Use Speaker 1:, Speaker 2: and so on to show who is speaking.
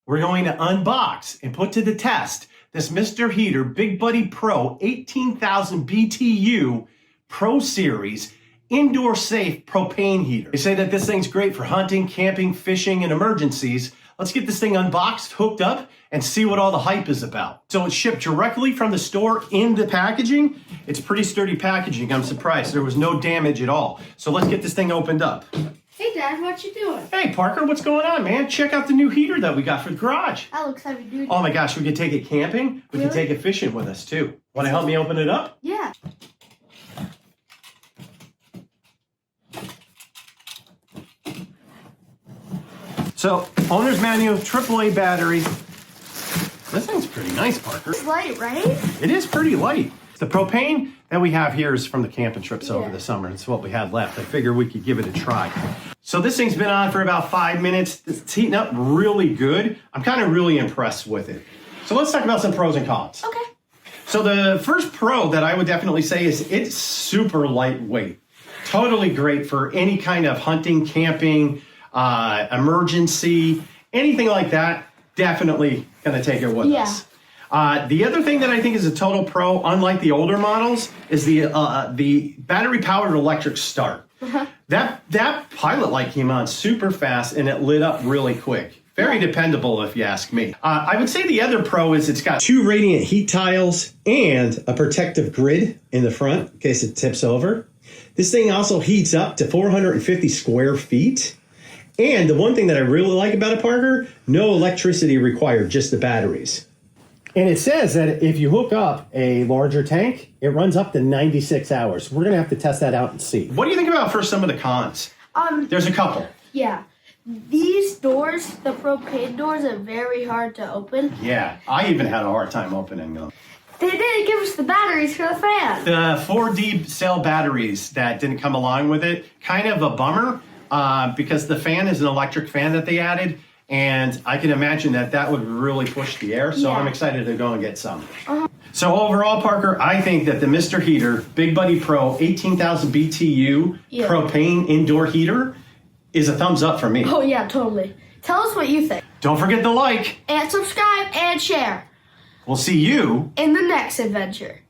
Speaker 1: we're going to unbox and put to the test this Mr. Heater Big Buddy Pro 18,000 BTU Pro Series indoor safe propane heater. They say that this thing's great for hunting, camping, fishing, and emergencies. Let's get this thing unboxed, hooked up, and see what all the hype is about. So it's shipped directly from the store in the packaging. It's pretty sturdy packaging. I'm surprised. There was no damage at all. So let's get this thing opened up.
Speaker 2: Hey Dad, what you doing?
Speaker 1: Hey Parker, what's going on, man? Check out the new heater that we got for the garage.
Speaker 2: That looks heavy duty.
Speaker 1: Oh my gosh, we could take it camping. We can take it fishing with us too. Want to help me open it up?
Speaker 2: Yeah.
Speaker 1: So, owner's manual, AAA battery. This thing's pretty nice, Parker.
Speaker 2: It's light, right?
Speaker 1: It is pretty light. The propane that we have here is from the camping trips over the summer. It's what we had left. I figured we could give it a try. So this thing's been on for about 5 minutes. It's heating up really good. I'm kind of really impressed with it. So let's talk about some pros and cons.
Speaker 2: Okay.
Speaker 1: So the first pro that I would definitely say is it's super lightweight. Totally great for any kind of hunting, camping, emergency, anything like that. Definitely gonna take it with us. The other thing that I think is a total pro, unlike the older models, is the battery-powered electric start. That pilot light came on super fast and it lit up really quick. Very dependable, if you ask me. I would say the other pro is it's got 2 radiant heat tiles and a protective grid in the front in case it tips over. This thing also heats up to 450 square feet. And the one thing that I really like about it, Parker, no electricity required, just the batteries. And it says that if you hook up a larger tank, it runs up to 96 hours. We're gonna have to test that out and see. What do you think about for some of the cons? There's a couple.
Speaker 2: Yeah. These doors, the propane doors, are very hard to open.
Speaker 1: Yeah, I even had a hard time opening them.
Speaker 2: They didn't give us the batteries for the fan.
Speaker 1: The 4D cell batteries that didn't come along with it, kind of a bummer, because the fan is an electric fan that they added. And I can imagine that would really push the air, so I'm excited to go and get some. So overall, Parker, I think that the Mr. Heater Big Buddy Pro 18,000 BTU propane indoor heater is a thumbs up for me.
Speaker 2: Oh yeah, totally. Tell us what you think.
Speaker 1: Don't forget to like
Speaker 2: And subscribe and share.
Speaker 1: We'll see you
Speaker 2: in the next adventure.